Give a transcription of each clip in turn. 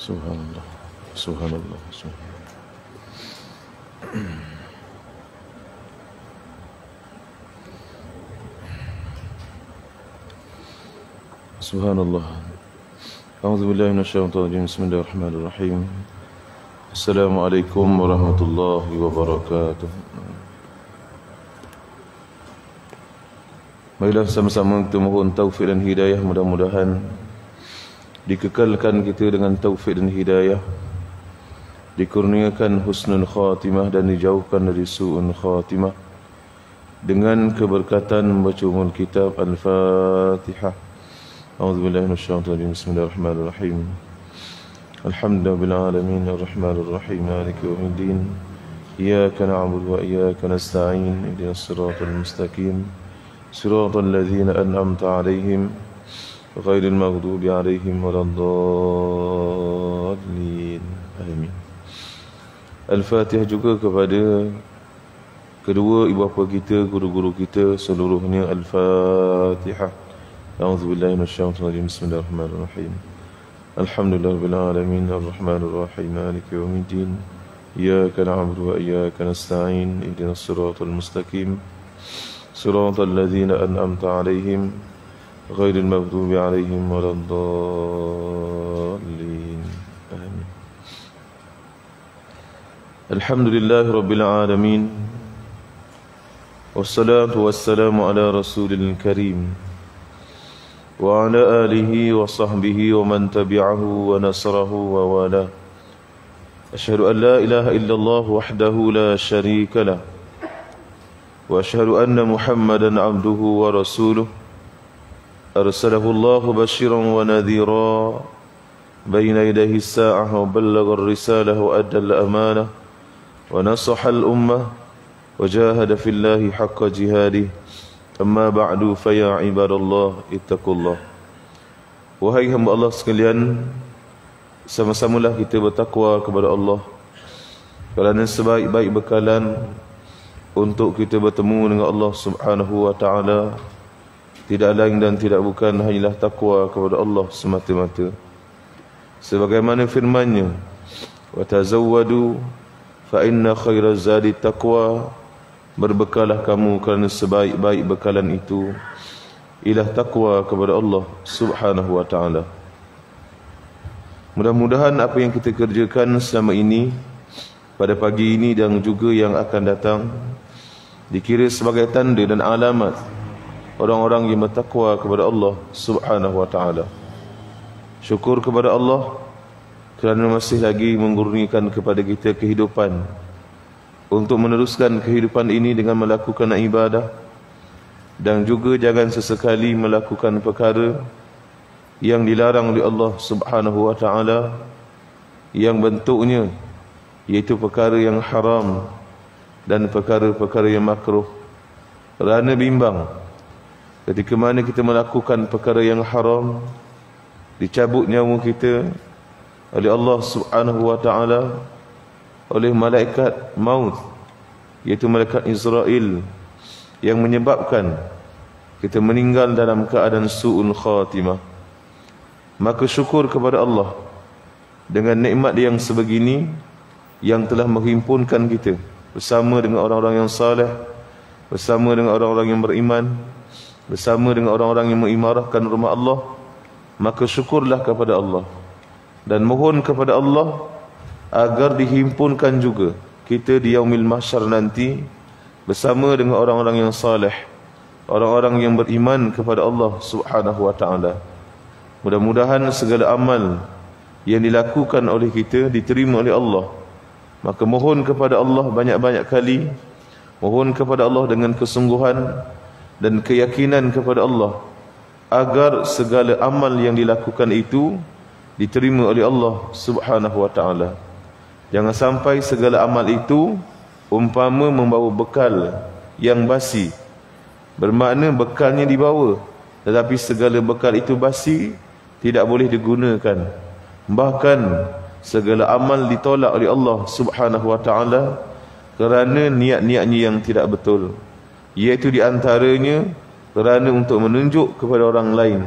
Subhanallah, subhanallah, subhanallah. A'udzubillahi minasyaitonir rajim. Bismillahirrahmanirrahim. Assalamualaikum warahmatullahi wabarakatuh. Marilah sama-sama kita mohon taufik dan hidayah, mudah-mudahan dikekalkan kita dengan taufik dan hidayah, dikurniakan husnul khatimah dan dijauhkan dari su'un khatimah dengan keberkatan membaca umul kitab Al-Fatihah. A'udzubillahi minasyaitonir rajim. Bismillahirrahmanirrahim. Alhamdulillahil alamin arrahmanir rahim maliki yaumiddin. Iyyaka na'budu wa iyyaka nasta'in. Ihdinas siratal mustaqim. Siratal ladzina an'amta 'alaihim ghairil maghdubi 'alaihim waladdallin. Amin. Al-Fatihah juga kepada kedua ibu bapa kita, guru-guru kita seluruhnya. Al-Fatihah. A'udzubillahi minasyaitonir rajim. Bismillahirrahmanirrahim. Alhamdulillahil alamin arrahmanir rahim maliki yaumiddin. Iyyaka na'budu wa iyyaka nasta'in. Ihdinas siratal mustaqim. Siratal ladzina an'amta 'alaihim ghairil maghdubi 'alaihim waladdallin. Amin. Alhamdulillahi rabbil alamin. Wassalatu wassalamu ala rasulil karim wa ala alihi wa sahbihi wa man tabi'ahu wa nasrahu wa wala. Asyhadu an la ilaha illallah wahdahu la syarika lah wa asyhadu anna Muhammadan abduhu wa rasuluh. Arsalahu Allah basyiran wa nadhira baina yadayhi as-sa'ah wa ballagha ar-risalah wa adda al-amanah wa nasaha al-ummah wa jahada fillahi haqqa jihadih. Amma ba'du, fa ya ibadallah ittaqullah. Wahai hamba Allah sekalian, sama-samalah kita bertakwa kepada Allah, kerana sebaik-baik bekalan untuk kita bertemu dengan Allah Subhanahu wa taala tidak lain dan tidak bukan hanyalah takwa kepada Allah semata-mata. Sebagaimana firman-Nya, wa tazawwadu fa inna khairaz zadi taqwa. Berbekalah kamu kerana sebaik-baik bekalan itu ialah takwa kepada Allah Subhanahu wa taala. Mudah-mudahan apa yang kita kerjakan selama ini, pada pagi ini dan juga yang akan datang, dikira sebagai tanda dan alamat orang-orang yang bertakwa kepada Allah Subhanahu wa taala. Syukur kepada Allah kerana masih lagi mengurniakan kepada kita kehidupan untuk meneruskan kehidupan ini dengan melakukan ibadah, dan juga jangan sesekali melakukan perkara yang dilarang oleh Allah Subhanahu wa taala, yang bentuknya iaitu perkara yang haram dan perkara-perkara yang makruh. Kerana bimbang ketika mana kita melakukan perkara yang haram, dicabut nyawa kita oleh Allah Subhanahu wa taala, oleh malaikat maut, iaitu malaikat Israel, yang menyebabkan kita meninggal dalam keadaan su'ul khatimah. Maka syukur kepada Allah dengan nikmat yang sebegini, yang telah menghimpunkan kita bersama dengan orang-orang yang saleh, bersama dengan orang-orang yang beriman, bersama dengan orang-orang yang mengimarahkan rumah Allah. Maka syukurlah kepada Allah dan mohon kepada Allah agar dihimpunkan juga kita di yaumil mahsyar nanti bersama dengan orang-orang yang saleh, orang-orang yang beriman kepada Allah Subhanahu wa taala. Mudah-mudahan segala amal yang dilakukan oleh kita diterima oleh Allah. Maka mohon kepada Allah banyak-banyak kali, mohon kepada Allah dengan kesungguhan dan keyakinan kepada Allah, agar segala amal yang dilakukan itu diterima oleh Allah Subhanahu wa taala. Jangan sampai segala amal itu umpama membawa bekal yang basi. Bermakna bekalnya dibawa, tetapi segala bekal itu basi, tidak boleh digunakan. Bahkan segala amal ditolak oleh Allah Subhanahu wa taala kerana niat-niatnya yang tidak betul, iaitu di antaranya kerana untuk menunjuk kepada orang lain,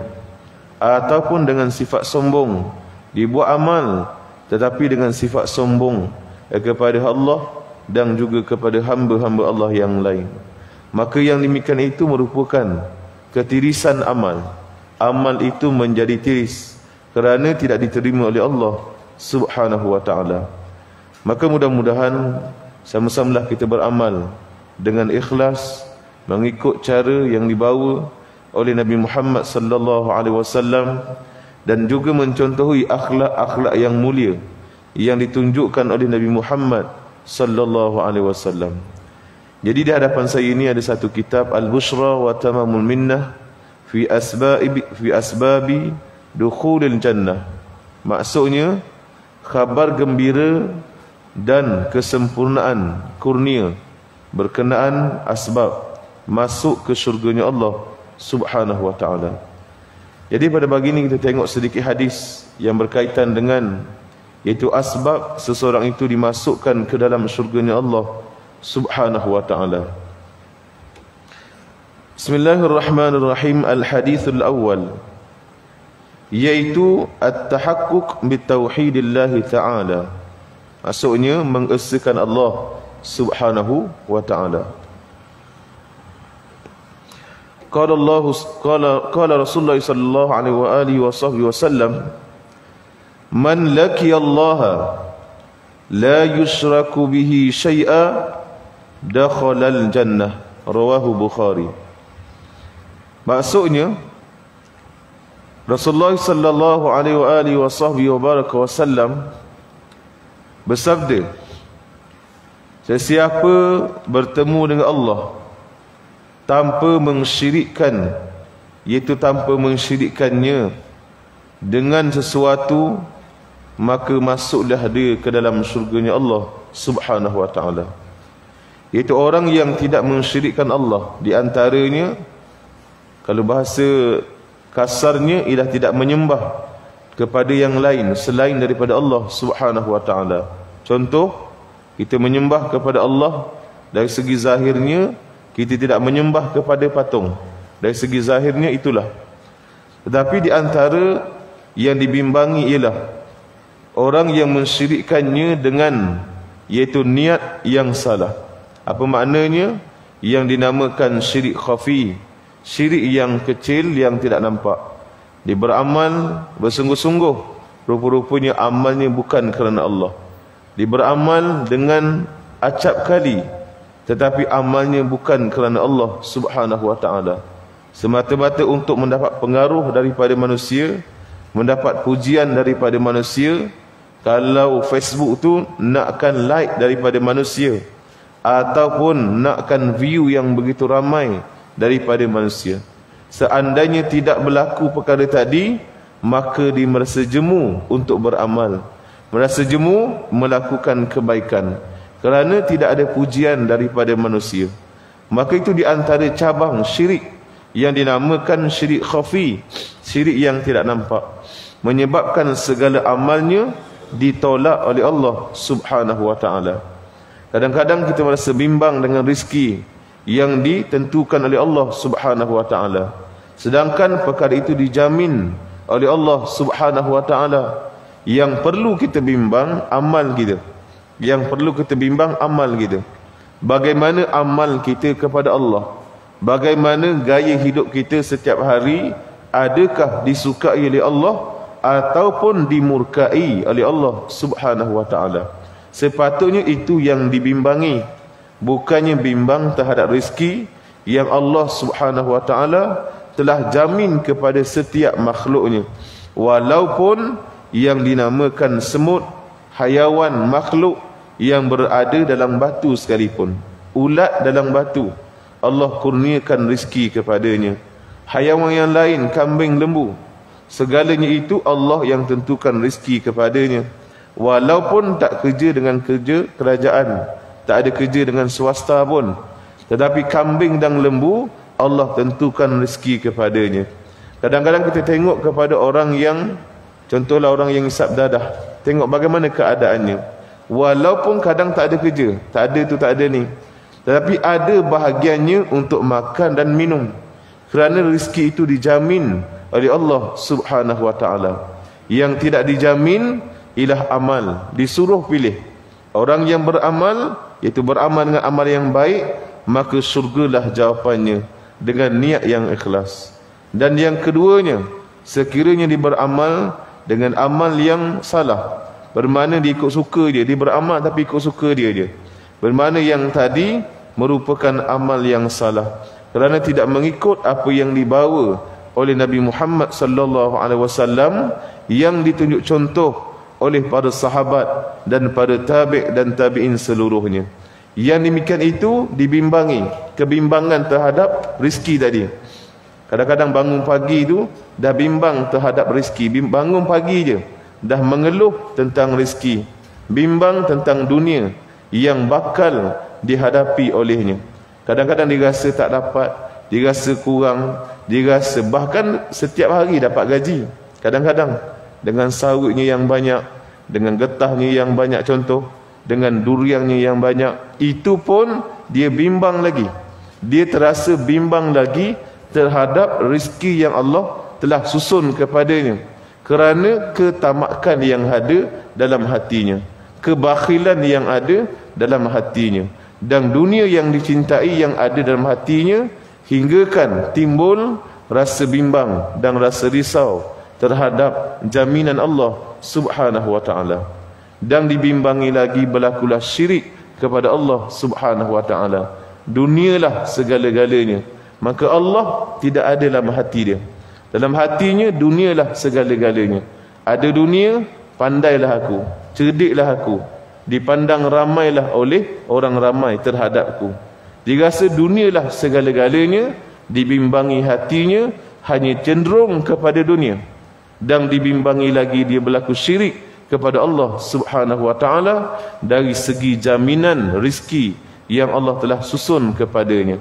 ataupun dengan sifat sombong dibuat amal tetapi dengan sifat sombong kepada Allah dan juga kepada hamba-hamba Allah yang lain. Maka yang demikian itu merupakan ketirisan amal. Amal itu menjadi tiris kerana tidak diterima oleh Allah Subhanahu wa ta'ala. Maka mudah-mudahan sama-samalah kita beramal dengan ikhlas, mengikut cara yang dibawa oleh Nabi Muhammad sallallahu alaihi wasallam, dan juga mencontohi akhlak-akhlak yang mulia yang ditunjukkan oleh Nabi Muhammad sallallahu alaihi wasallam. Jadi di hadapan saya ini ada satu kitab Al-Bushra wa Tamamul Minnah fi asbabi dukhulil jannah. Maksudnya khabar gembira dan kesempurnaan kurnia berkenaan asbab masuk ke syurganya Allah Subhanahu wa ta'ala. Jadi pada pagi ini kita tengok sedikit hadis yang berkaitan dengan, iaitu asbab seseorang itu dimasukkan ke dalam syurganya Allah Subhanahu wa ta'ala. Bismillahirrahmanirrahim. Al-hadithul awal, iaitu at-tahaqquq bitauhidillahi ta'ala. Maksudnya mengesakan Allah Subhanahu wa ta'ala. Qala Rasulullah sallallahu alaihi wa alihi wasallam, man laqiya Allah la yushraku bihi syai'a dakhala al-jannah. Rawahu Bukhari. Maksudnya Rasulullah sallallahu alaihi wa alihi wasallam bersabda, sesiapa bertemu dengan Allah tanpa mensyirikkan, iaitu tanpa mensyirikkannya dengan sesuatu, maka masuklah dia ke dalam syurganya Allah Subhanahu wa ta'ala. Iaitu orang yang tidak mensyirikkan Allah. Di antaranya, kalau bahasa kasarnya, ialah tidak menyembah kepada yang lain selain daripada Allah Subhanahu wa ta'ala. Contoh, kita menyembah kepada Allah dari segi zahirnya, kita tidak menyembah kepada patung. Dari segi zahirnya itulah. Tetapi di antara yang dibimbangi ialah orang yang mensyirikkannya dengan, iaitu niat yang salah. Apa maknanya? Yang dinamakan syirik khafi, syirik yang kecil yang tidak nampak. Dia beramal bersungguh-sungguh, rupa-rupanya amalnya bukan kerana Allah. Dia beramal dengan acap kali, tetapi amalnya bukan kerana Allah Subhanahu wa ta'ala. Semata-mata untuk mendapat pengaruh daripada manusia, mendapat pujian daripada manusia. Kalau Facebook tu nakkan like daripada manusia, ataupun nakkan view yang begitu ramai daripada manusia. Seandainya tidak berlaku perkara tadi, maka dia merasa jemu untuk beramal, merasa jemu melakukan kebaikan, kerana tidak ada pujian daripada manusia. Maka itu di antara cabang syirik yang dinamakan syirik khafi, syirik yang tidak nampak, menyebabkan segala amalnya ditolak oleh Allah Subhanahu wa ta'ala. Kadang-kadang kita merasa bimbang dengan rezeki yang ditentukan oleh Allah Subhanahu wa ta'ala, sedangkan perkara itu dijamin oleh Allah Subhanahu wa ta'ala. Yang perlu kita bimbang amal kita. Yang perlu kita bimbang amal kita. Bagaimana amal kita kepada Allah? Bagaimana gaya hidup kita setiap hari? Adakah disukai oleh Allah ataupun dimurkai oleh Allah Subhanahu wa ta'ala? Sepatutnya itu yang dibimbangi, bukannya bimbang terhadap rezeki yang Allah Subhanahu wa ta'ala telah jamin kepada setiap makhluknya. Walaupun yang dinamakan semut, hayawan makhluk yang berada dalam batu sekalipun, ulat dalam batu, Allah kurniakan rezeki kepadanya. Hayawan yang lain, kambing, lembu, segalanya itu Allah yang tentukan rezeki kepadanya. Walaupun tak kerja dengan kerja kerajaan, tak ada kerja dengan swasta pun, tetapi kambing dan lembu Allah tentukan rezeki kepadanya. Kadang-kadang kita tengok kepada orang yang, contohlah orang yang hisap dadah, tengok bagaimana keadaannya. Walaupun kadang tak ada kerja, tak ada tu, tak ada ni, tetapi ada bahagiannya untuk makan dan minum, kerana rezeki itu dijamin oleh Allah Subhanahu wa ta'ala. Yang tidak dijamin, ialah amal. Disuruh pilih. Orang yang beramal, iaitu beramal dengan amal yang baik, maka syurgalah jawapannya dengan niat yang ikhlas. Dan yang keduanya, sekiranya dia beramal dengan amal yang salah, bermakna dia ikut suka dia beramal tapi ikut suka dia je. Bermakna yang tadi merupakan amal yang salah, kerana tidak mengikut apa yang dibawa oleh Nabi Muhammad sallallahu alaihi wasallam, yang ditunjuk contoh oleh para sahabat dan para tabi' dan tabi'in seluruhnya. Yang demikian itu dibimbangi kebimbangan terhadap rezeki tadi. Kadang-kadang bangun pagi itu dah bimbang terhadap rezeki. Bangun pagi je dah mengeluh tentang rezeki, bimbang tentang dunia yang bakal dihadapi olehnya. Kadang-kadang dia rasa tak dapat, dia rasa kurang, dia rasa bahkan setiap hari dapat gaji. Kadang-kadang dengan sawitnya yang banyak, dengan getahnya yang banyak contoh, dengan duriannya yang banyak, itu pun dia bimbang lagi. Dia terasa bimbang lagi terhadap rezeki yang Allah telah susun kepadanya, kerana ketamakan yang ada dalam hatinya, kebakhilan yang ada dalam hatinya, dan dunia yang dicintai yang ada dalam hatinya, hinggakan timbul rasa bimbang dan rasa risau terhadap jaminan Allah Subhanahu wa ta'ala. Dan dibimbangi lagi berlakulah syirik kepada Allah Subhanahu wa ta'ala. Dunialah segala-galanya, maka Allah tidak ada dalam hati dia. Dalam hatinya dunialah segala-galanya. Ada dunia, pandailah aku, cerdiklah aku, dipandang ramailah oleh orang ramai terhadapku. Dia rasa dunialah segala-galanya, dibimbangi hatinya hanya cenderung kepada dunia, dan dibimbangi lagi dia berlaku syirik kepada Allah Subhanahu wa ta'ala dari segi jaminan rizki yang Allah telah susun kepadanya.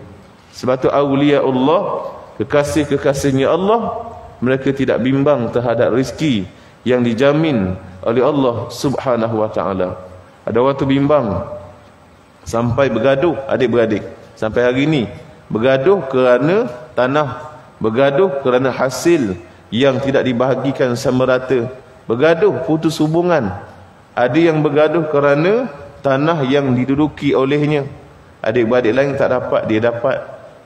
Sebab tu awliya Allah, kekasih-kekasihnya Allah, mereka tidak bimbang terhadap rizki yang dijamin oleh Allah Subhanahu wa ta'ala. Ada orang tu bimbang sampai bergaduh adik-beradik. Sampai hari ini bergaduh kerana tanah, bergaduh kerana hasil yang tidak dibahagikan sama rata, bergaduh putus hubungan. Ada yang bergaduh kerana tanah yang diduduki olehnya. Adik-beradik lain tak dapat, dia dapat.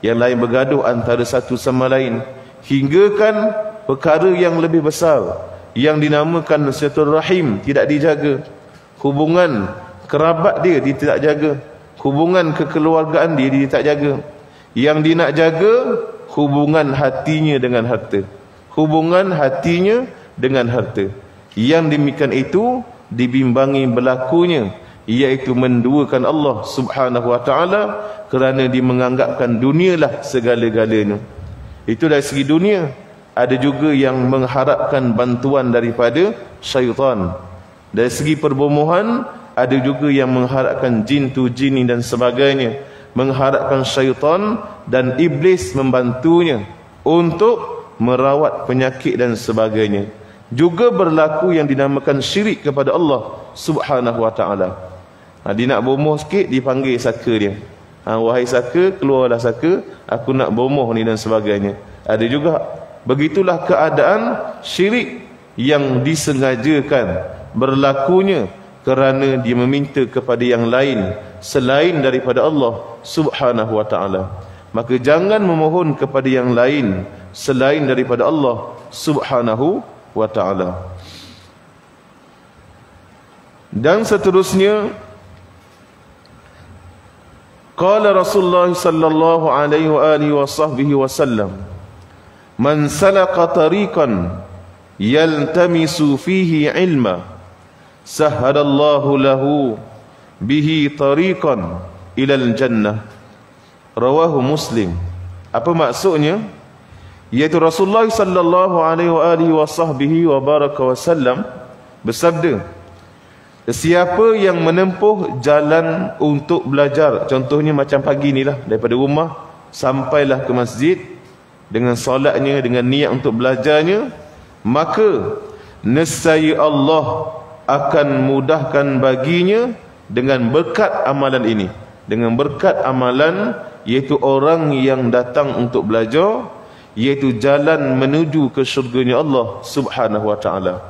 Yang lain bergaduh antara satu sama lain, hinggakan perkara yang lebih besar yang dinamakan silaturahim tidak dijaga. Hubungan kerabat dia tidak jaga, hubungan kekeluargaan dia tak jaga. Yang dia nak jaga hubungan hatinya dengan harta, hubungan hatinya dengan harta. Yang demikian itu dibimbangi berlakunya, iaitu menduakan Allah Subhanahu wa ta'ala, kerana dia menganggapkan dunialah segala-galanya. Itu dari segi dunia. Ada juga yang mengharapkan bantuan daripada syaitan. Dari segi perbomohan, ada juga yang mengharapkan jin tu jini dan sebagainya, mengharapkan syaitan dan iblis membantunya untuk merawat penyakit dan sebagainya. Juga berlaku yang dinamakan syirik kepada Allah Subhanahu wa ta'ala. Dia nak bomoh sikit, dipanggil saka dia. Wahai saka, keluarlah saka, aku nak bomoh ni dan sebagainya. Ada juga. Begitulah keadaan syirik yang disengajakan berlakunya kerana dia meminta kepada yang lain selain daripada Allah Subhanahu wa ta'ala. Maka jangan memohon kepada yang lain selain daripada Allah Subhanahu wa ta'ala. Dan seterusnya, qala Rasulullah sallallahu alaihi wa alihi wa sahbihi wasallam, man salaka tariqan yaltamisu fihi ilma sahhalallahu lahu bihi tariqan ilal jannah. Rawahu Muslim. Apa maksudnya? Iaitu Rasulullah sallallahu alaihi wa sahbihi wa baraka wasallam bersabda, siapa yang menempuh jalan untuk belajar, contohnya macam pagi ni lah, daripada rumah sampailah ke masjid dengan solatnya, dengan niat untuk belajarnya, maka nescaya Allah akan mudahkan baginya dengan berkat amalan ini. Dengan berkat amalan, iaitu orang yang datang untuk belajar, iaitu jalan menuju ke syurganya Allah Subhanahu wa ta'ala.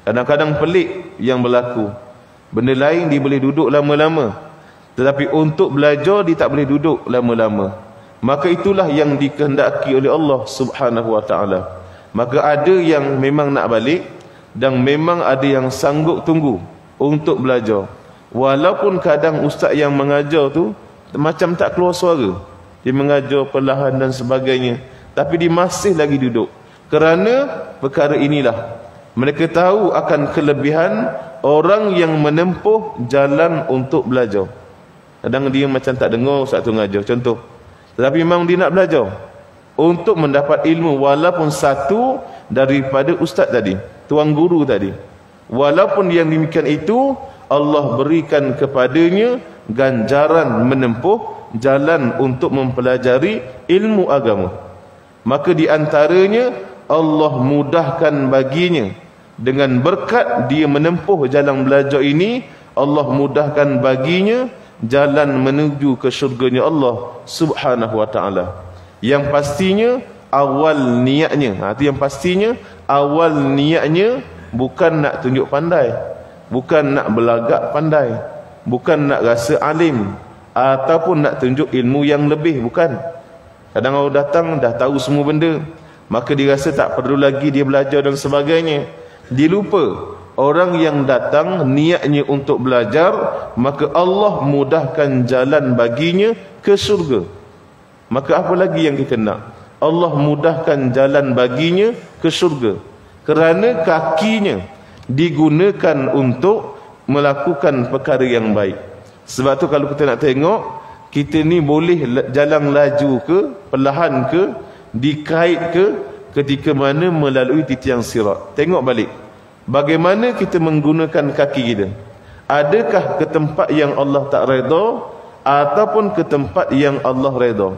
Kadang-kadang pelik yang berlaku. Benda lain dia boleh duduk lama-lama, tetapi untuk belajar dia tak boleh duduk lama-lama. Maka itulah yang dikehendaki oleh Allah Subhanahu wa ta'ala. Maka ada yang memang nak balik, dan memang ada yang sanggup tunggu untuk belajar. Walaupun kadang ustaz yang mengajar tu macam tak keluar suara, dia mengajar perlahan dan sebagainya, tapi dia masih lagi duduk. Kerana perkara inilah mereka tahu akan kelebihan orang yang menempuh jalan untuk belajar. Kadang dia macam tak dengar ustaz tu mengajar, contoh, tetapi memang dia nak belajar untuk mendapat ilmu, walaupun satu daripada ustaz tadi, tuan guru tadi. Walaupun yang demikian itu, Allah berikan kepadanya ganjaran menempuh jalan untuk mempelajari ilmu agama. Maka di antaranya Allah mudahkan baginya, dengan berkat dia menempuh jalan belajar ini, Allah mudahkan baginya jalan menuju ke syurganya Allah Subhanahu wa ta'ala. Yang pastinya awal niatnya, itu yang pastinya awal niatnya bukan nak tunjuk pandai, bukan nak belagak pandai, bukan nak rasa alim, ataupun nak tunjuk ilmu yang lebih, bukan. Kadang orang datang dah tahu semua benda, maka dia rasa tak perlu lagi dia belajar dan sebagainya. Dia lupa orang yang datang niatnya untuk belajar, maka Allah mudahkan jalan baginya ke syurga. Maka apa lagi yang kita nak? Allah mudahkan jalan baginya ke syurga, kerana kakinya digunakan untuk melakukan perkara yang baik. Sebab tu kalau kita nak tengok, kita ni boleh jalan laju ke, perlahan ke, dikait ke, ketika mana melalui titian sirat. Tengok balik bagaimana kita menggunakan kaki kita. Adakah ke tempat yang Allah tak redha, ataupun ke tempat yang Allah redha?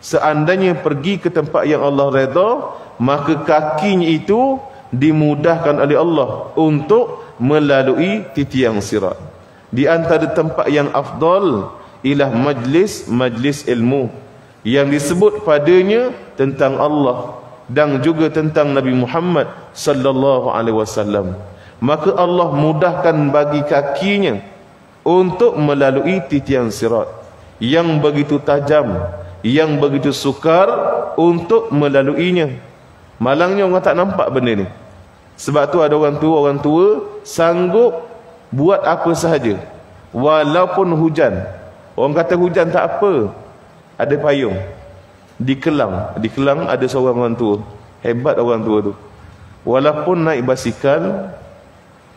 Seandainya pergi ke tempat yang Allah redha, maka kakinya itu dimudahkan oleh Allah untuk melalui titian sirat. Di antara tempat yang afdal ialah majlis ilmu yang disebut padanya tentang Allah dan juga tentang Nabi Muhammad sallallahu alaihi wasallam. Maka Allah mudahkan bagi kakinya untuk melalui titian sirat yang begitu tajam, yang begitu sukar untuk melaluinya. Malangnya orang tak nampak benda ni. Sebab tu ada orang tua sanggup buat apa sahaja walaupun hujan. Orang kata hujan tak apa, ada payung. Di Kelang ada seorang orang tua, hebat orang tua tu. Walaupun naik basikal,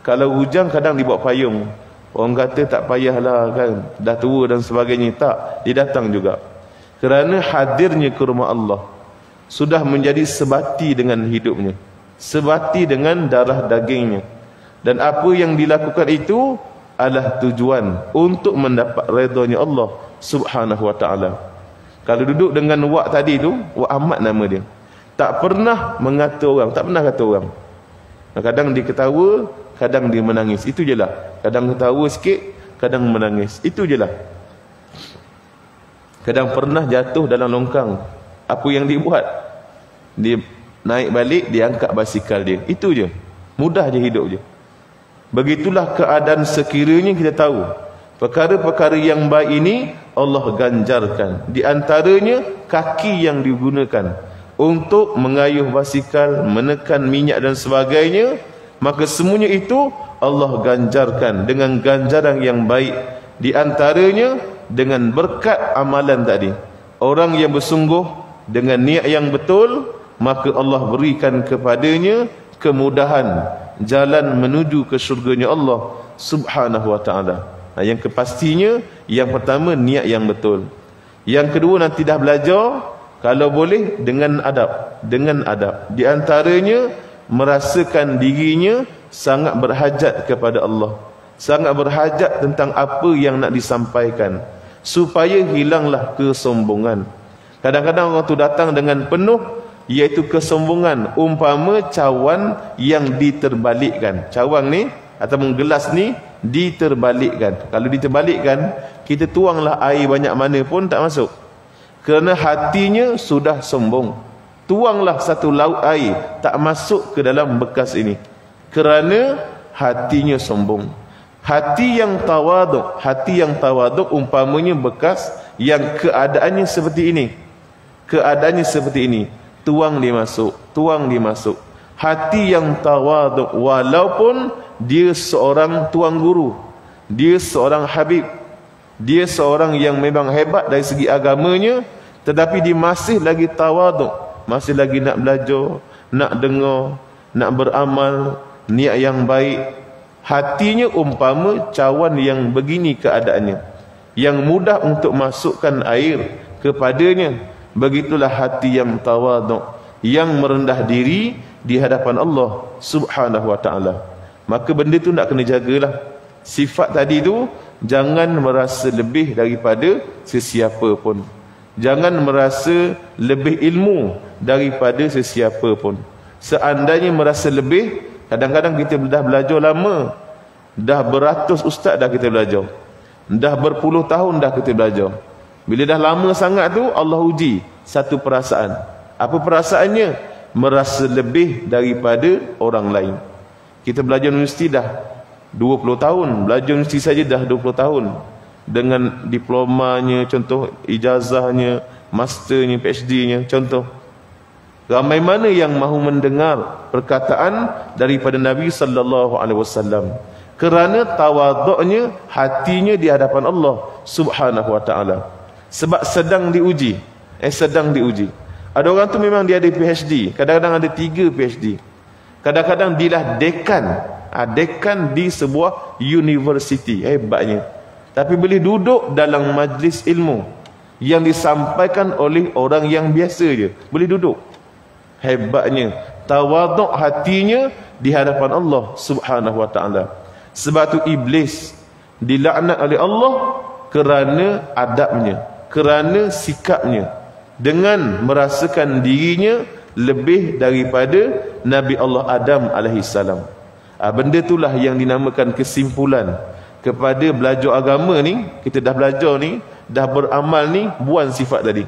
kalau hujan kadang dibawa payung. Orang kata tak payahlah kan, dah tua dan sebagainya. Tak, dia datang juga. Kerana hadirnya ke rumah Allah sudah menjadi sebati dengan hidupnya, sebati dengan darah dagingnya. Dan apa yang dilakukan itu adalah tujuan untuk mendapat redanya Allah Subhanahu wa ta'ala. Kalau duduk dengan Wak tadi tu, Wak Ahmad nama dia, tak pernah mengata orang, tak pernah kata orang. Kadang dia ketawa, kadang dia menangis, itu je lah. Kadang ketawa sikit, kadang menangis, itu je lah. Kadang pernah jatuh dalam longkang, apa yang dia buat? Dia naik balik, dia angkat basikal dia, itu je. Mudah je hidup je. Begitulah keadaan sekiranya kita tahu perkara-perkara yang baik ini Allah ganjarkan. Di antaranya kaki yang digunakan untuk mengayuh basikal, menekan minyak dan sebagainya. Maka semuanya itu Allah ganjarkan dengan ganjaran yang baik. Di antaranya dengan berkat amalan tadi. Orang yang bersungguh dengan niat yang betul, maka Allah berikan kepadanya kemudahan jalan menuju ke syurganya Allah Subhanahu wa ta'ala. Yang kepastinya, yang pertama niat yang betul. Yang kedua nanti dah belajar, kalau boleh dengan adab. Dengan adab. Di antaranya merasakan dirinya sangat berhajat kepada Allah, sangat berhajat tentang apa yang nak disampaikan, supaya hilanglah kesombongan. Kadang-kadang orang tu datang dengan penuh, iaitu kesombongan. Umpama cawan yang diterbalikkan. Cawan ni ataupun gelas ni diterbalikkan. Kalau diterbalikkan, kita tuanglah air banyak mana pun tak masuk, kerana hatinya sudah sombong. Tuanglah satu laut air, tak masuk ke dalam bekas ini, kerana hatinya sombong. Hati yang tawaduk umpamanya bekas yang keadaannya seperti ini. Keadaannya seperti ini. Tuang dia masuk. Hati yang tawaduk, walaupun dia seorang tuang guru, dia seorang habib, dia seorang yang memang hebat dari segi agamanya, tetapi dia masih lagi tawaduk, masih lagi nak belajar, nak dengar, nak beramal, niat yang baik. Hatinya umpama cawan yang begini keadaannya, yang mudah untuk masukkan air kepadanya. Begitulah hati yang tawaduk, yang merendah diri di hadapan Allah Subhanahu wa ta'ala. Maka benda tu nak kena jagalah. Sifat tadi tu, jangan merasa lebih daripada sesiapa pun. Jangan merasa lebih ilmu daripada sesiapa pun. Seandainya merasa lebih, kadang-kadang kita dah belajar lama, dah beratus ustaz dah kita belajar, dah berpuluh tahun dah kita belajar. Bila dah lama sangat tu, Allah uji satu perasaan. Apa perasaannya? Merasa lebih daripada orang lain. Kita belajar universiti dah 20 tahun, belajar universiti saja dah 20 tahun, dengan diplomanya, contoh ijazahnya, masternya, PhD-nya, contoh. Ramai mana yang mahu mendengar perkataan daripada Nabi sallallahu alaihi wasallam, kerana tawaduknya hatinya di hadapan Allah Subhanahu wa taala. Sebab sedang diuji. Ada orang tu memang dia ada PhD, kadang-kadang ada 3 PhD. Kadang-kadang dialah dekan di sebuah universiti, hebatnya. Tapi boleh duduk dalam majlis ilmu yang disampaikan oleh orang yang biasa je, boleh duduk. Hebatnya tawaduk hatinya di hadapan Allah Subhanahu wa taala. Sebab tu iblis dilaknat oleh Allah kerana adabnya, kerana sikapnya, dengan merasakan dirinya lebih daripada Nabi Allah Adam alaihissalam. Benda itulah yang dinamakan kesimpulan kepada belajar agama ni. Kita dah belajar ni, dah beramal ni, buang sifat tadi,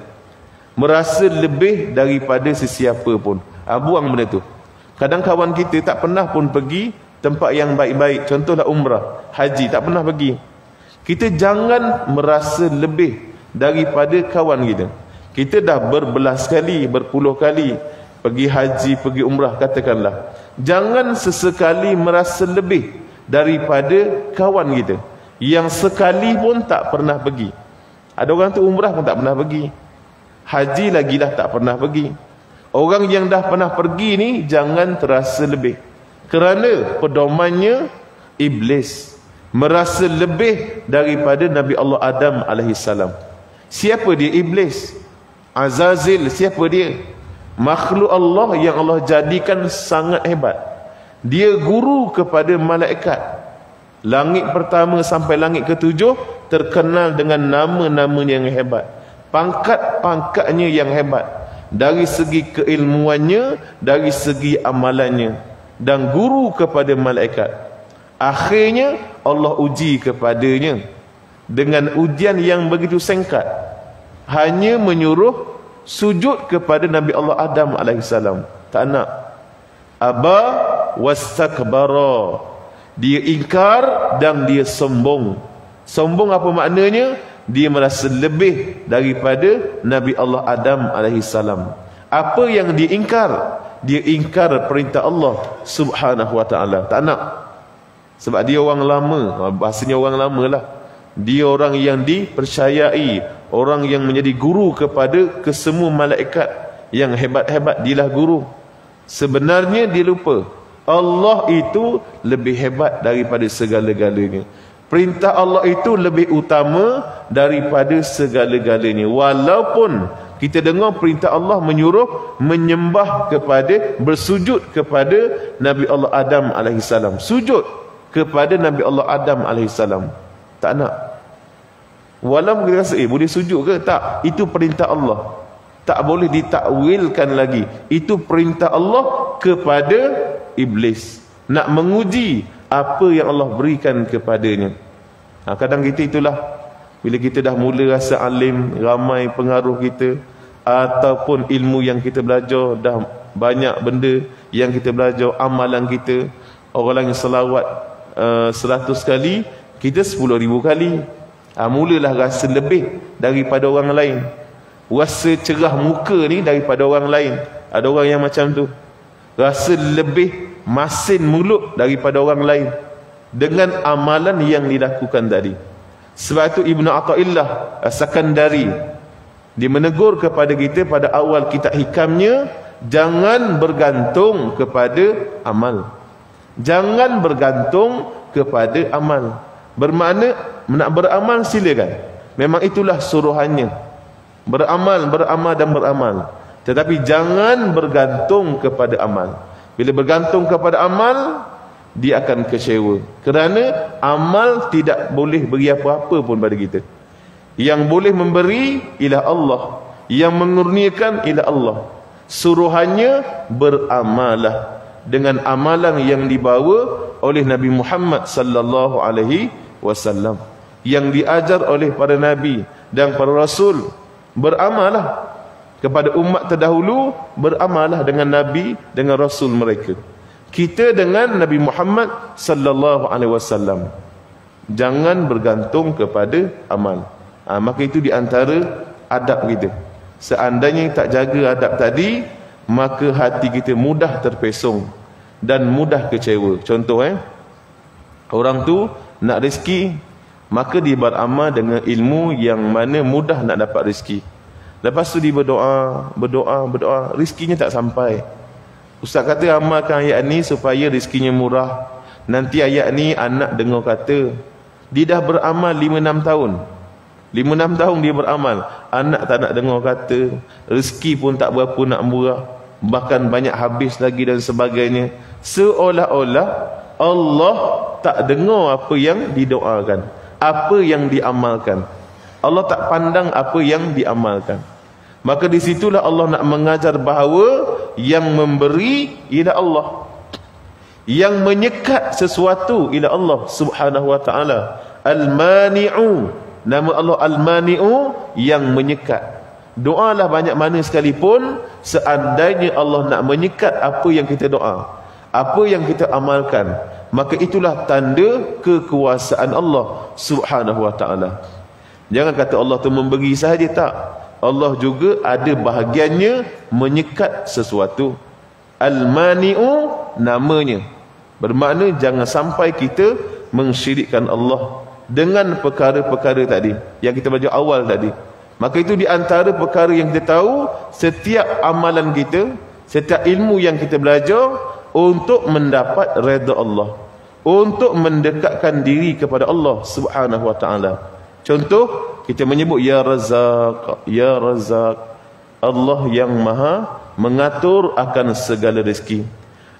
merasa lebih daripada sesiapa pun. Buang benda tu. Kadang kawan kita tak pernah pun pergi tempat yang baik-baik, contohlah umrah, haji, tak pernah pergi. Kita jangan merasa lebih daripada kawan kita. Kita dah berbelas kali, berpuluh kali pergi haji, pergi umrah, katakanlah. Jangan sesekali merasa lebih daripada kawan kita yang sekali pun tak pernah pergi. Ada orang tu umrah pun tak pernah pergi, haji lagilah tak pernah pergi. Orang yang dah pernah pergi ni jangan terasa lebih, kerana pedomannya iblis, merasa lebih daripada Nabi Allah Adam alaihissalam. Siapa dia? Iblis. Azazil, siapa dia? Makhluk Allah yang Allah jadikan sangat hebat. Dia guru kepada malaikat. Langit pertama sampai langit ketujuh terkenal dengan nama-namanya yang hebat, pangkat-pangkatnya yang hebat, dari segi keilmuannya, dari segi amalannya, dan guru kepada malaikat. Akhirnya Allah uji kepadanya dengan ujian yang begitu singkat, hanya menyuruh sujud kepada Nabi Allah Adam alaihissalam. Tak nak. Aba wastakbara, dia ingkar dan dia sombong. Sombong apa maknanya? Dia merasa lebih daripada Nabi Allah Adam alaihissalam. Apa yang dia ingkar? Dia ingkar perintah Allah Subhanahu wa ta'ala. Tak nak. Sebab dia orang lama, bahasanya orang lama lah. Dia orang yang dipercayai, orang yang menjadi guru kepada kesemua malaikat yang hebat-hebat, dialah guru. Sebenarnya dia lupa Allah itu lebih hebat daripada segala-galanya. Perintah Allah itu lebih utama daripada segala-galanya. Walaupun kita dengar perintah Allah menyuruh menyembah kepada, bersujud kepada Nabi Allah Adam alaihissalam, sujud kepada Nabi Allah Adam alaihissalam, tak nak. Walaupun kita rasa boleh sujud ke? Tak. Itu perintah Allah, tak boleh ditakwilkan lagi. Itu perintah Allah kepada iblis, nak menguji apa yang Allah berikan kepadanya. Kadang kita itulah, bila kita dah mula rasa alim, ramai pengaruh kita, ataupun ilmu yang kita belajar, dah banyak benda yang kita belajar, amalan kita, Orang yang selawat 100 kali, kita 10,000 kali. Mulalah rasa lebih daripada orang lain. Rasa cerah muka ni daripada orang lain. Ada orang yang macam tu. Rasa lebih masin mulut daripada orang lain dengan amalan yang dilakukan tadi. Sebab itu Ibnu Athaillah As-Sakandari dia menegur kepada kita pada awal kitab hikamnya, jangan bergantung kepada amal. Jangan bergantung kepada amal. Bermakna nak beramal silakan. Memang itulah suruhannya. Beramal, beramal dan beramal. Tetapi jangan bergantung kepada amal. Bila bergantung kepada amal, dia akan kecewa. Kerana amal tidak boleh beri apa-apa pun pada kita. Yang boleh memberi ialah Allah. Yang mengurniakan ialah Allah. Suruhannya beramalah dengan amalan yang dibawa oleh Nabi Muhammad sallallahu alaihi wasallam, yang diajar oleh para nabi dan para rasul. Beramalah kepada umat terdahulu, beramalah dengan nabi, dengan rasul mereka. Kita dengan Nabi Muhammad sallallahu alaihi wasallam. Jangan bergantung kepada amal. Maka itu di antara adab kita. Seandainya tak jaga adab tadi, maka hati kita mudah terpesong dan mudah kecewa. Contoh orang tu nak rezeki, maka dia beramal dengan ilmu yang mana mudah nak dapat rezeki. Lepas tu dia berdoa, rezekinya tak sampai. Ustaz kata amalkan ayat ni supaya rezekinya murah. Nanti ayat ni anak dengar kata, dia dah beramal 5-6 tahun. 5-6 tahun dia beramal, anak tak nak dengar kata, rezeki pun tak berapa nak murah, bahkan banyak habis lagi dan sebagainya. Seolah-olah Allah tak dengar apa yang didoakan, apa yang diamalkan. Allah tak pandang apa yang diamalkan. Maka disitulah Allah nak mengajar bahawa yang memberi ialah Allah, yang menyekat sesuatu ialah Allah subhanahu wa ta'ala. Al-Mani'u, nama Allah Al-Mani'u, yang menyekat. Doalah banyak mana sekalipun, seandainya Allah nak menyekat apa yang kita doa, apa yang kita amalkan, maka itulah tanda kekuasaan Allah subhanahu wa ta'ala. Jangan kata Allah tu memberi sahaja, tak. Allah juga ada bahagiannya menyekat sesuatu. Al-Mani'u namanya. Bermakna jangan sampai kita mensyirikkan Allah dengan perkara-perkara tadi yang kita belajar awal tadi. Maka itu di antara perkara yang kita tahu, setiap amalan kita, setiap ilmu yang kita belajar untuk mendapat redha Allah, untuk mendekatkan diri kepada Allah subhanahu wa ta'ala. Contoh, kita menyebut Ya Razak, Ya Razak. Allah yang maha mengatur akan segala rezeki.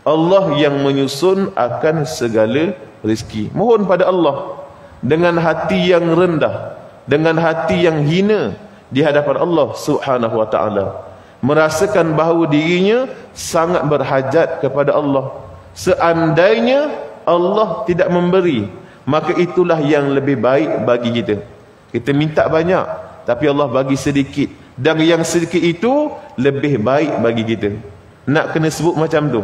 Allah yang menyusun akan segala rezeki. Mohon pada Allah dengan hati yang rendah, dengan hati yang hina di hadapan Allah subhanahu wa ta'ala. Merasakan bahawa dirinya sangat berhajat kepada Allah. Seandainya Allah tidak memberi, maka itulah yang lebih baik bagi kita. Kita minta banyak, tapi Allah bagi sedikit, dan yang sedikit itu lebih baik bagi kita. Nak kena sebut macam tu.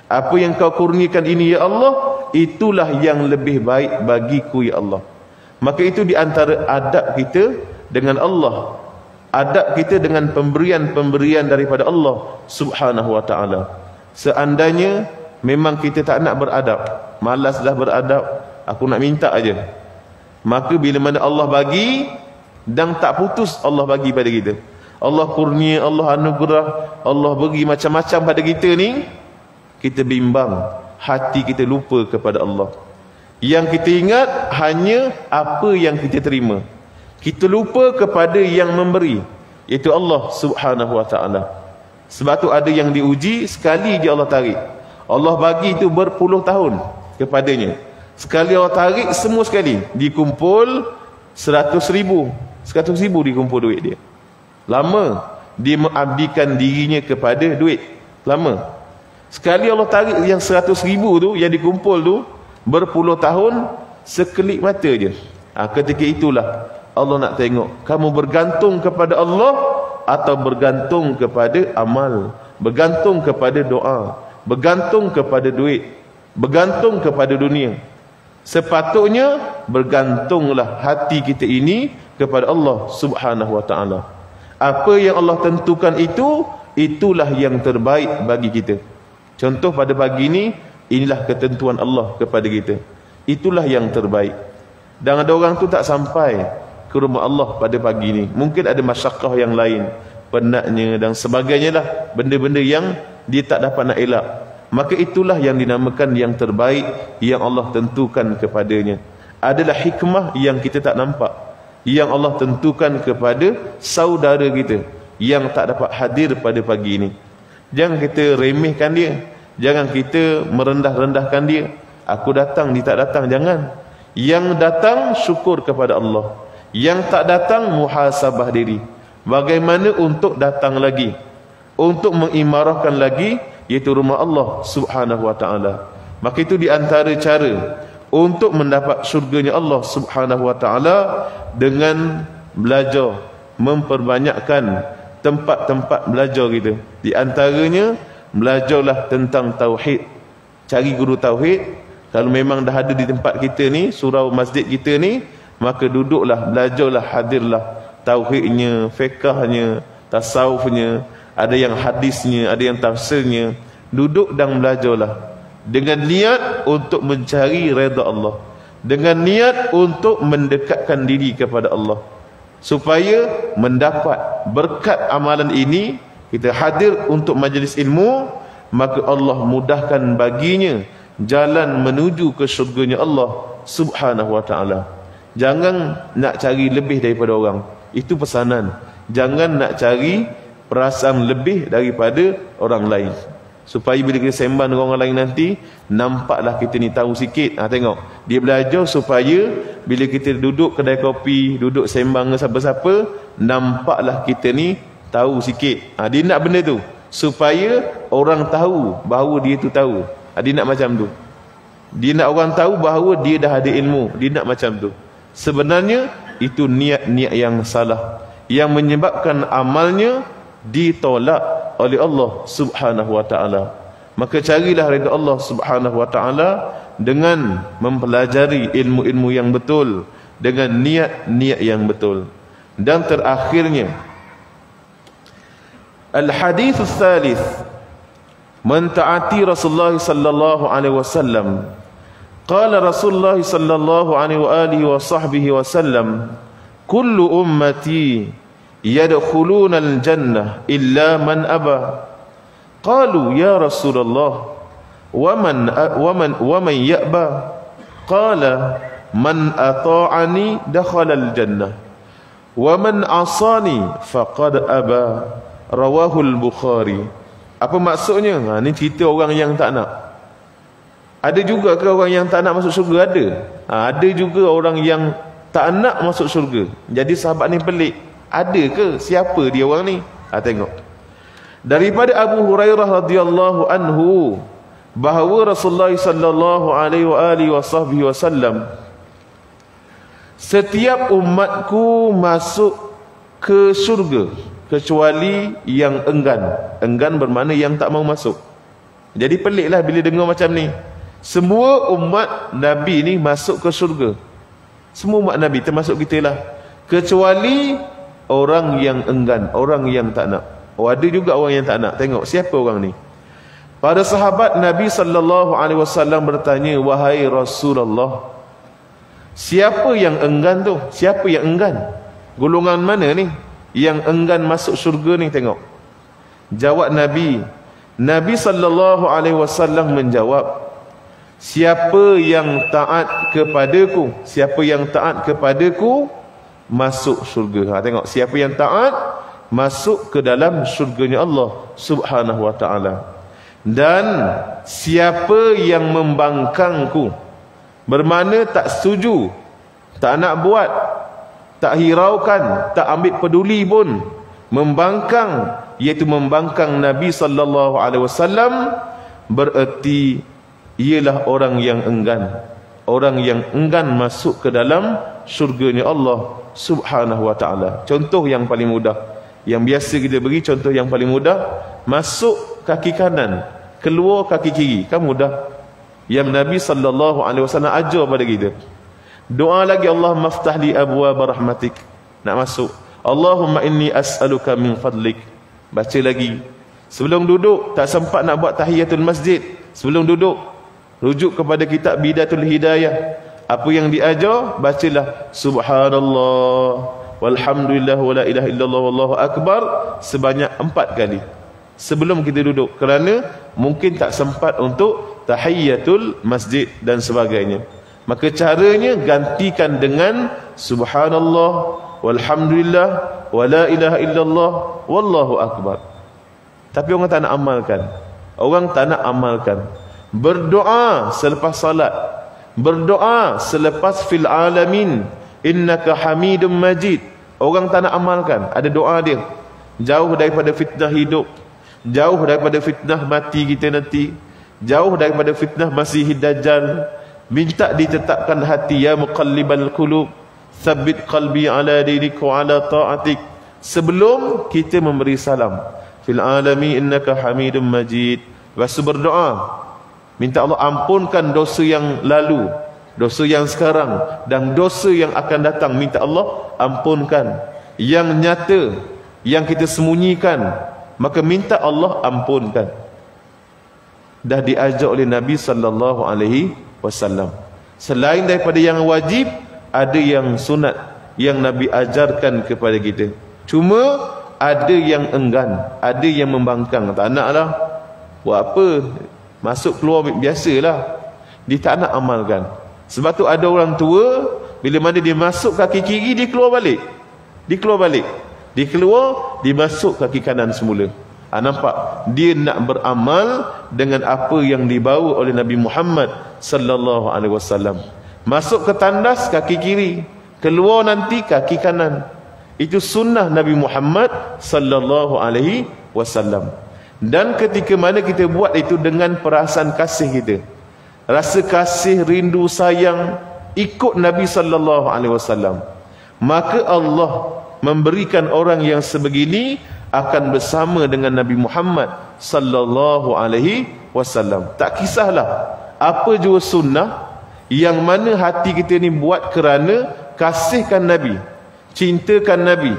Apa yang kau kurniakan ini ya Allah, itulah yang lebih baik bagiku ya Allah. Maka itu di antara adab kita dengan Allah, adab kita dengan pemberian-pemberian daripada Allah subhanahu wa ta'ala. Seandainya memang kita tak nak beradab, malas dah beradab, aku nak minta aja, maka bila mana Allah bagi, dan tak putus Allah bagi pada kita, Allah kurnia, Allah anugerah, Allah beri macam-macam pada kita ni, kita bimbang, hati kita lupa kepada Allah. Yang kita ingat hanya apa yang kita terima. Kita lupa kepada yang memberi, iaitu Allah subhanahu wa ta'ala. Sebab tu ada yang diuji, sekali je Allah tarik. Allah bagi itu berpuluh tahun kepadanya. Sekali Allah tarik, semua sekali dikumpul 100,000 dikumpul duit dia. Lama dia mengabdikan dirinya kepada duit, lama. Sekali Allah tarik yang 100,000 tu, yang dikumpul tu berpuluh tahun, sekelip mata je. Ketika itulah Allah nak tengok kamu bergantung kepada Allah atau bergantung kepada amal, bergantung kepada doa, bergantung kepada duit. bergantung kepada dunia. Sepatutnya bergantunglah hati kita ini kepada Allah Subhanahu wa taala. Apa yang Allah tentukan itu, itulah yang terbaik bagi kita. Contoh pada pagi ini, inilah ketentuan Allah kepada kita. Itulah yang terbaik. Dan ada orang tu tak sampai ke rumah Allah pada pagi ini. Mungkin ada masyakkah yang lain, penatnya dan sebagainya lah, benda-benda yang dia tak dapat nak elak. Maka itulah yang dinamakan yang terbaik yang Allah tentukan kepadanya. Adalah hikmah yang kita tak nampak, yang Allah tentukan kepada saudara kita yang tak dapat hadir pada pagi ini. Jangan kita remehkan dia, jangan kita merendah-rendahkan dia. Aku datang, dia tak datang, jangan. Yang datang syukur kepada Allah, yang tak datang muhasabah diri. Bagaimana untuk datang lagi, untuk mengimarahkan lagi, iaitu rumah Allah Subhanahu wa taala. Maka itu di antara cara untuk mendapat syurganya Allah Subhanahu wa taala dengan belajar, memperbanyakkan tempat-tempat belajar kita. Di antaranya belajarlah tentang tauhid. Cari guru tauhid. Kalau memang dah ada di tempat kita ni, surau masjid kita ni, maka duduklah, belajarlah, hadirlah tauhidnya, fiqahnya, tasawufnya, ada yang hadisnya, ada yang tafsirnya. Duduk dan belajarlah dengan niat untuk mencari redha Allah, dengan niat untuk mendekatkan diri kepada Allah, supaya mendapat berkat amalan ini. Kita hadir untuk majlis ilmu, maka Allah mudahkan baginya jalan menuju ke syurganya Allah Subhanahu wa taala. Jangan nak cari lebih daripada orang. Itu pesanan. Jangan nak cari perasaan lebih daripada orang lain, supaya bila kita sembang dengan orang lain nanti, nampaklah kita ni tahu sikit. Tengok, dia belajar supaya bila kita duduk kedai kopi, duduk sembang dengan siapa-siapa, nampaklah kita ni tahu sikit. Dia nak benda tu supaya orang tahu bahawa dia tu tahu. Dia nak macam tu. Dia nak orang tahu bahawa dia dah ada ilmu. Dia nak macam tu. Sebenarnya itu niat-niat yang salah, yang menyebabkan amalnya ditolak oleh Allah Subhanahu wa taala. Maka carilah redha Allah Subhanahu wa taala dengan mempelajari ilmu-ilmu yang betul, dengan niat-niat yang betul. Dan terakhirnya, al-hadits ats-tsalits, man ta'ati Rasulullah sallallahu alaihi wasallam. Qala Rasulullah sallallahu alaihi wa sahbihi wasallam, kullu ummati yadkhuluna al-jannah illa man aba. Qalu ya Rasulullah wa man ya'ba? Qala man ata'ani dakhala al-jannah wa man asani faqad aba. Rawahul Bukhari. Apa maksudnya? Ni cerita orang yang tak nak. Ada juga ke orang yang tak nak masuk syurga? Ada. Ada juga orang yang tak nak masuk syurga. Jadi sahabat ni pelik. Ada ke? Siapa dia orang ni? Tengok. Daripada Abu Hurairah radhiyallahu anhu, bahawa Rasulullah sallallahu alaihi wasallam, setiap umatku masuk ke syurga kecuali yang enggan. Enggan bermakna yang tak mau masuk. Jadi peliklah bila dengar macam ni. Semua umat Nabi ni masuk ke syurga. Semua umat Nabi termasuk kita lah, kecuali orang yang enggan, orang yang tak nak. Ada juga orang yang tak nak. Tengok siapa orang ni. Para sahabat Nabi sallallahu alaihi wasallam bertanya, wahai Rasulullah, siapa yang enggan tu? Siapa yang enggan? Golongan mana ni yang enggan masuk syurga ni? Tengok jawab Nabi. Nabi sallallahu alaihi wasallam menjawab, siapa yang taat kepadaku, siapa yang taat kepadaku masuk syurga. Tengok, siapa yang taat masuk ke dalam syurganya Allah Subhanahu wa taala. Dan siapa yang membangkangku, bermakna tak setuju, tak nak buat, tak hiraukan, tak ambil peduli pun, membangkang, iaitu membangkang Nabi sallallahu alaihi wasallam, bererti ialah orang yang enggan. Orang yang enggan masuk ke dalam syurganya Allah Subhanahu wa taala. Contoh yang paling mudah, yang biasa kita beri contoh yang paling mudah, masuk kaki kanan, keluar kaki kiri, kan mudah. yang Nabi sallallahu alaihi wasallam ajar pada kita. Doa lagi, Allahumma aftah li abwaab rahmatik. Nak masuk, Allahumma inni as'aluka min fadlik. Baca lagi. Sebelum duduk, tak sempat nak buat tahiyatul masjid. Sebelum duduk, rujuk kepada kitab Bidatul Hidayah. Apa yang diajar, bacalah subhanallah walhamdulillah wala ilaha illallah wallahu akbar sebanyak 4 kali sebelum kita duduk, kerana mungkin tak sempat untuk tahiyatul masjid dan sebagainya. Maka caranya gantikan dengan subhanallah walhamdulillah wala ilaha illallah wallahu akbar. Tapi orang tak nak amalkan. Orang tak nak amalkan. Berdoa selepas salat, berdoa selepas fil alamin innaka hamidum majid. Orang tak nak amalkan. Ada doa dia, jauh daripada fitnah hidup, jauh daripada fitnah mati kita nanti, jauh daripada fitnah Masih Dajjal. Minta ditetapkan hati, ya muqallibal qulub tsabbit qalbi ala dinik wa ala ta'atik, sebelum kita memberi salam. Fil alami innaka hamidum majid. Lepas tu berdoa, minta Allah ampunkan dosa yang lalu, dosa yang sekarang, dan dosa yang akan datang. Minta Allah ampunkan. Yang nyata, yang kita sembunyikan, maka minta Allah ampunkan. Dah diajar oleh Nabi sallallahu alaihi wasallam. Selain daripada yang wajib, ada yang sunat yang Nabi ajarkan kepada kita. Cuma ada yang enggan, ada yang membangkang, tak naklah. Buat apa? Masuk keluar biasalah. Dia tak nak amalkan. Sebab tu ada orang tua, bila mana dia masuk kaki kiri, dia keluar balik. Dia keluar balik. Dia keluar, dia masuk kaki kanan semula. Nampak? Dia nak beramal dengan apa yang dibawa oleh Nabi Muhammad sallallahu alaihi wasallam. Masuk ke tandas kaki kiri, keluar nanti kaki kanan. Itu sunnah Nabi Muhammad sallallahu alaihi wasallam. Dan ketika mana kita buat itu dengan perasaan kasih kita, rasa kasih, rindu, sayang, ikut Nabi sallallahu alaihi wasallam, maka Allah memberikan orang yang sebegini akan bersama dengan Nabi Muhammad sallallahu alaihi wasallam. Tak kisahlah apa jua sunnah yang mana hati kita ni buat kerana kasihkan Nabi, cintakan Nabi,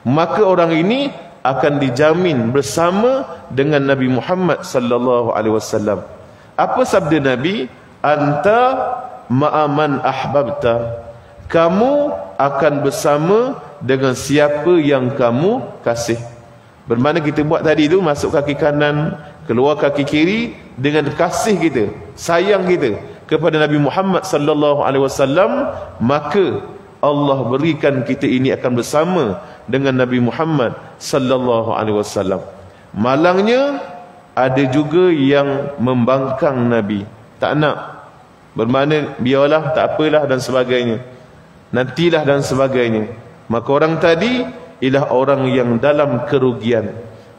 maka orang ini akan dijamin bersama dengan Nabi Muhammad sallallahu alaihi wasallam. Apa sabda Nabi? Anta ma'aman ahbabta. Kamu akan bersama dengan siapa yang kamu kasih. Bermakna kita buat tadi tu, masuk kaki kanan, keluar kaki kiri, dengan kasih kita, sayang kita kepada Nabi Muhammad sallallahu alaihi wasallam, maka Allah berikan kita ini akan bersama dengan Nabi Muhammad sallallahu alaihi wasallam. Malangnya ada juga yang membangkang Nabi, tak nak, bermakna biarlah, tak apalah dan sebagainya, nantilah dan sebagainya. Maka orang tadi ialah orang yang dalam kerugian,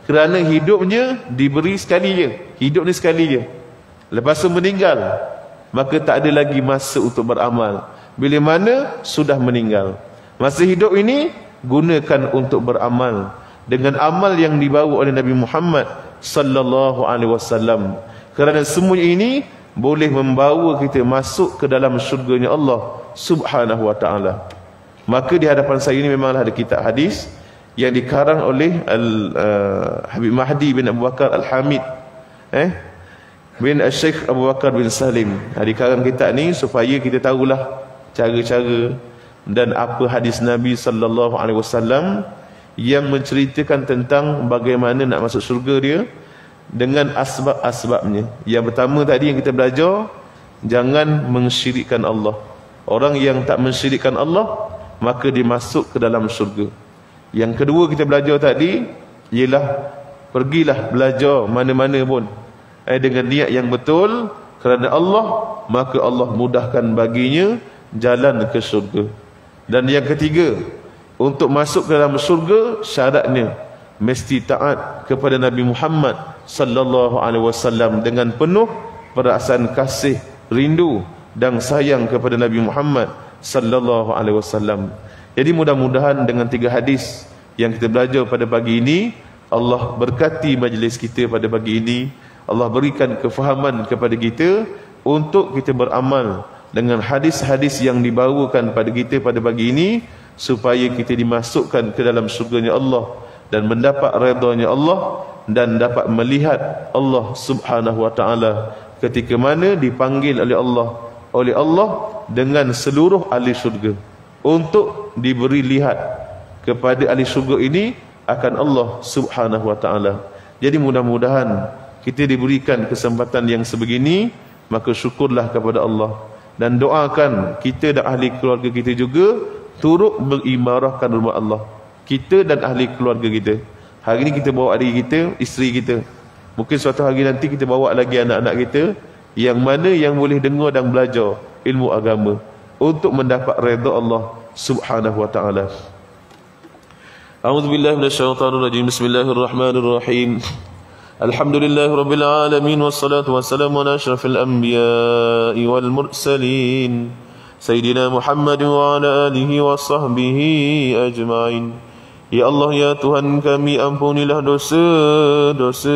kerana hidupnya diberi sekali je, hidup ni sekali je, lepas tu meninggal, maka tak ada lagi masa untuk beramal. Bila mana sudah meninggal, masa hidup ini gunakan untuk beramal dengan amal yang dibawa oleh Nabi Muhammad sallallahu alaihi wasallam, kerana semua ini boleh membawa kita masuk ke dalam syurganya Allah subhanahu wa ta'ala. Maka di hadapan saya ini memanglah ada kitab hadis yang dikarang oleh Habib Mahdi bin Abu Bakar Al-Hamid bin Syekh Abu Bakar bin Salim. Dikarang kitab ni supaya kita tahulah cara-cara dan apa hadis Nabi sallallahu alaihi wasallam yang menceritakan tentang bagaimana nak masuk syurga dia dengan asbab-asbabnya. Yang pertama tadi yang kita belajar, jangan mensyirikkan Allah. Orang yang tak mensyirikkan Allah, maka dia masuk ke dalam syurga. Yang kedua kita belajar tadi ialah pergilah belajar mana-mana pun dengan niat yang betul kerana Allah, maka Allah mudahkan baginya jalan ke syurga. Dan yang ketiga, untuk masuk ke dalam syurga syaratnya mesti taat kepada Nabi Muhammad sallallahu alaihi wasallam dengan penuh perasaan kasih, rindu dan sayang kepada Nabi Muhammad sallallahu alaihi wasallam. Jadi mudah-mudahan dengan 3 hadis yang kita belajar pada pagi ini, Allah berkati majlis kita pada pagi ini. Allah berikan kefahaman kepada kita untuk kita beramal dengan hadis-hadis yang dibawakan pada kita pada pagi ini, supaya kita dimasukkan ke dalam syurganya Allah dan mendapat redanya Allah, dan dapat melihat Allah Subhanahu wa taala ketika mana dipanggil oleh Allah dengan seluruh ahli syurga untuk diberi lihat kepada ahli syurga ini akan Allah Subhanahu wa taala. Jadi mudah-mudahan kita diberikan kesempatan yang sebegini, maka syukurlah kepada Allah dan doakan kita dan ahli keluarga kita juga turut berimarahkan rumah Allah. Kita dan ahli keluarga kita. Hari ini kita bawa adik kita, isteri kita. Mungkin suatu hari nanti kita bawa lagi anak-anak kita yang mana yang boleh dengar dan belajar ilmu agama untuk mendapat redha Allah Subhanahu wa taala. A'udzubillahi minasyaitonirrajim. Bismillahirrahmanirrahim. Alhamdulillahirabbil alamin wassalatu wassalamu ala asyrafil anbiya'i wal mursalin sayyidina Muhammad wa ala alihi wa sahbihi ajma'in. Ya Allah, ya Tuhan kami, ampunilah dosa-dosa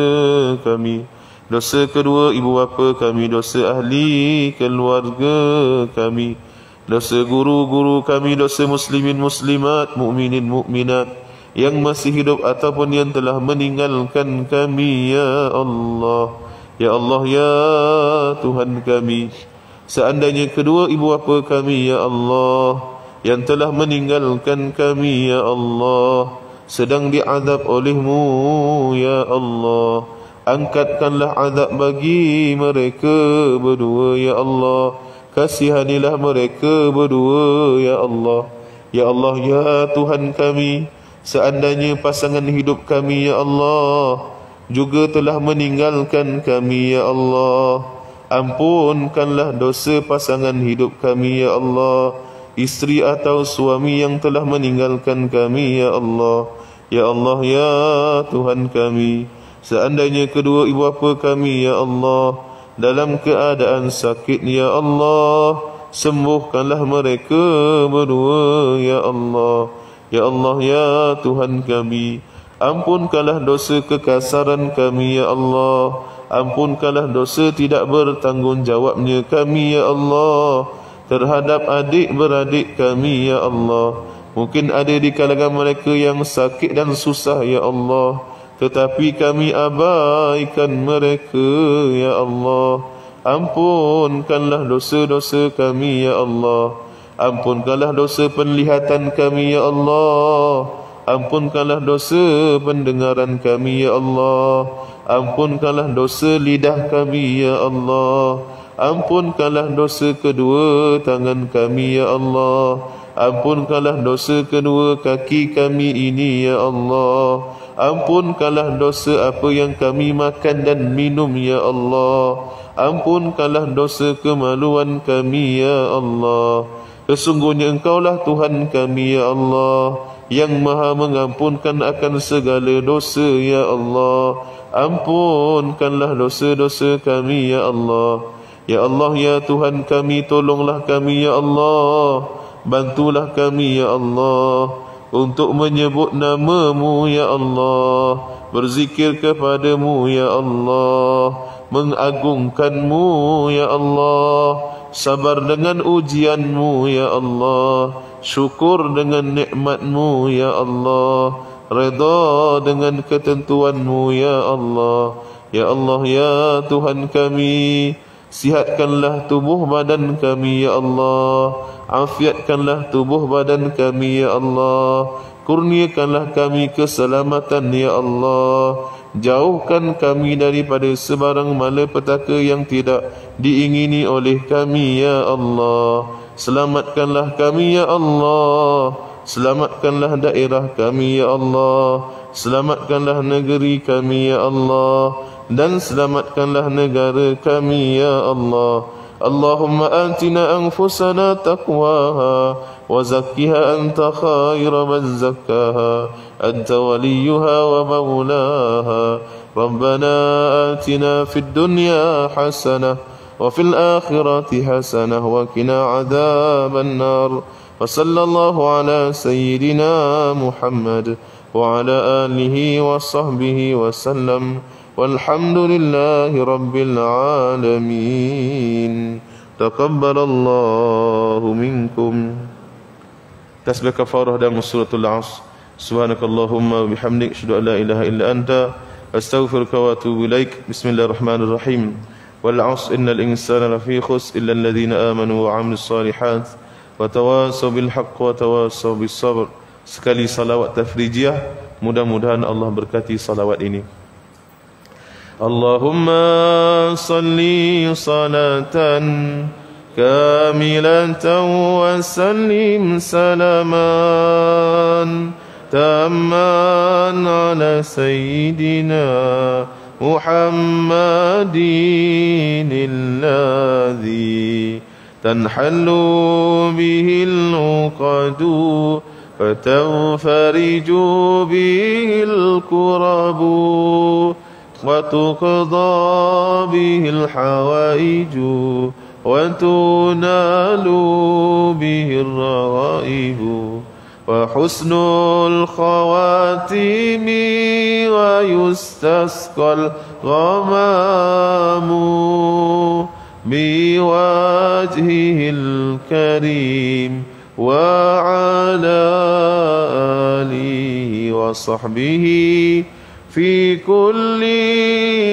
kami, dosa kedua ibu bapa kami, dosa ahli keluarga kami, dosa guru-guru kami, dosa muslimin muslimat, mukminin mukminat yang masih hidup ataupun yang telah meninggalkan kami, ya Allah. Ya Allah, ya Tuhan kami, seandainya kedua ibu bapa kami, ya Allah, yang telah meninggalkan kami, ya Allah, sedang diazab oleh-Mu, ya Allah, angkatkanlah azab bagi mereka berdua, ya Allah. Kasihanilah mereka berdua, ya Allah. Ya Allah, ya Tuhan kami, seandainya pasangan hidup kami, ya Allah, juga telah meninggalkan kami, ya Allah, ampunkanlah dosa pasangan hidup kami, ya Allah. Isteri atau suami yang telah meninggalkan kami, ya Allah. Ya Allah, ya Tuhan kami, seandainya kedua ibu bapa kami, ya Allah, dalam keadaan sakit, ya Allah, sembuhkanlah mereka berdua, ya Allah. Ya Allah, ya Tuhan kami, ampunkanlah dosa kekasaran kami, ya Allah. Ampunkanlah dosa tidak bertanggungjawabnya kami, ya Allah, terhadap adik-beradik kami, ya Allah. Mungkin ada di kalangan mereka yang sakit dan susah, ya Allah, tetapi kami abaikan mereka, ya Allah. Ampunkanlah dosa-dosa kami, ya Allah. Ampunkanlah dosa penglihatan kami, ya Allah. Ampunkanlah dosa pendengaran kami, ya Allah. Ampunkanlah dosa lidah kami, ya Allah. Ampunkanlah dosa kedua tangan kami, ya Allah. Ampunkanlah dosa kedua kaki kami ini, ya Allah. Ampunkanlah dosa apa yang kami makan dan minum, ya Allah. Ampunkanlah dosa kemaluan kami, ya Allah. Sesungguhnya Engkaulah Tuhan kami, ya Allah, yang maha mengampunkan akan segala dosa, ya Allah. Ampunkanlah dosa-dosa kami, ya Allah. Ya Allah, ya Tuhan kami, tolonglah kami, ya Allah. Bantulah kami, ya Allah, untuk menyebut nama-Mu, ya Allah, berzikir kepada-Mu, ya Allah, mengagungkan-Mu, ya Allah, sabar dengan ujian-Mu, ya Allah, syukur dengan nikmat-Mu, ya Allah, redha dengan ketentuan-Mu, ya Allah. Ya Allah, ya Tuhan kami, sihatkanlah tubuh badan kami, ya Allah. Afiatkanlah tubuh badan kami, ya Allah. Kurniakanlah kami keselamatan, ya Allah. Jauhkan kami daripada sebarang malapetaka yang tidak diingini oleh kami, ya Allah. Selamatkanlah kami, ya Allah. Selamatkanlah daerah kami, ya Allah. Selamatkanlah negeri kami, ya Allah. Dan selamatkanlah negara kami, ya Allah. Allahumma atina anfusana taqwaha wa zakkiha anta khaira man zakkaha anta waliyuha wa maulaha. Rabbana atina fid dunya hasanah wa fil akhirati hasanah wa qina adzaban nar. Wa sallallahu ala sayyidina Muhammad wa ala alihi wa sahbihi wa sallam. والحمد لله رب العالمين. تقبل الله منكم. Tasbih kafarah dan suratul Asr. Subhanakallahumma wa bihamdik, asyhadu an la ilaha illa anta, astaghfiruka wa atubu ilaik. Bismillahirrahmanirrahim. Wal 'asr innal insana lafi khusr illa alladhina amanu wa 'amilus shalihat wa tawasaw bil haqq wa tawasaw bis sabr. Sekali salawat tafrijiyah, mudah-mudahan Allah berkati salawat ini. Allahumma salli salatan kamilatan wa sallim salaman tamman ala sayyidina Muhammadin alladhi tanhallu bihil uqadu fatanfariju bihil kurabu wa tuqda bihil hawaiju وتنال به الرغائب وحسن الخواتيم ويستسقى الغمام بوجهه الكريم وعلى آله وصحبه في كل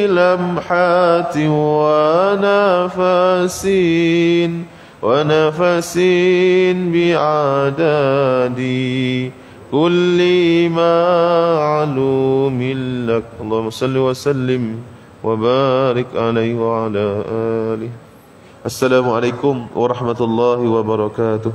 لمحات ونفس بعدد كل معلوم لك. اللهم صل وسلم وبارك عليه وعلى آله. السلام عليكم ورحمة الله وبركاته.